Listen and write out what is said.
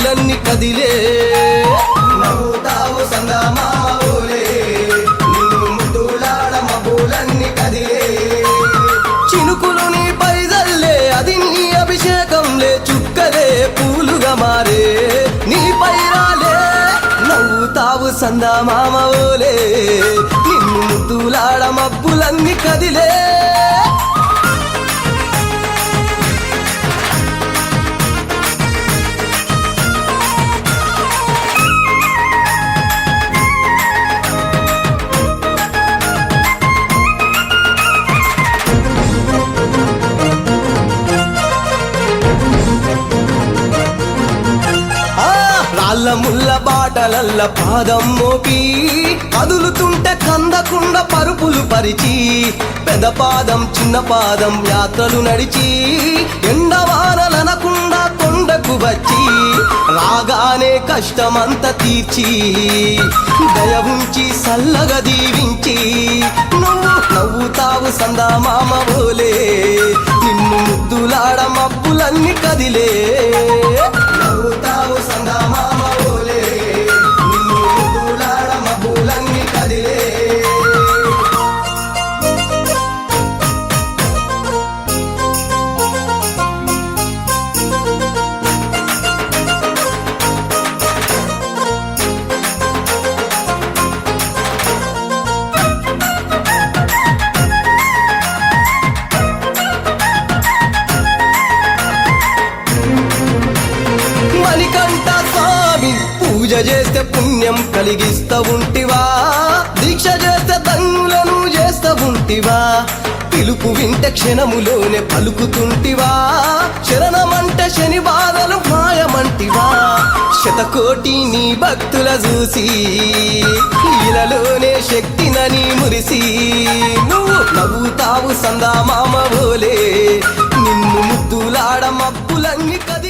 మబ్బులన్నీ కదిలే నవ్వుతావు సందమామోలే నిన్ను ముద్దులాడ మబ్బులన్నీ కదిలే చినుకులు నీ పైదల్లే అది నీ అభిషేకంలే చుక్కలే పూలుగా మారే నీ పైరాలే నవ్వుతావు సందమామోలే నిన్ను ముద్దులాడ మబ్బులన్నీ కదిలే రాళ్ళ ముళ్ళ బాటలల్ల పాదం మోపి కదులుతుంటే కందకుండ పరుపులు పరిచి పెద్ద పాదం చిన్న పాదం యాత్రలు నడిచి ఎండవానలనకుండా కొండకు వచ్చి రాగానే కష్టమంత తీర్చి దయ ఉంచి సల్లగా దీవించి నువ్వు నవ్వుతావు సందమామ ఓలే నిన్ను ముద్దులాడ మబ్బులన్నీ కదిలే నవ్వుతావు సందమామ ఓలే నిన్ను ముద్దులాడ మబ్బులన్నీ కదిలే మణికంఠ స్వామి పూజ చేస్తే పుణ్యం కలిగిస్తా ఉంటివా దీక్ష చేస్తే ధన్యులను చేస్తా ఉంటివా పిలుపు వింటే క్షణములోనే పలుకుతుంటివా శరణమంటే శని బాధలు మాయమంటివా శతకోటి నీ భక్తుల చూసి ఇలలోనే శక్తినని మురిసి నువ్వు నవ్వుతావు సందమామ ఓలే నిన్ను ముద్దులాడ మబ్బులన్నీ కది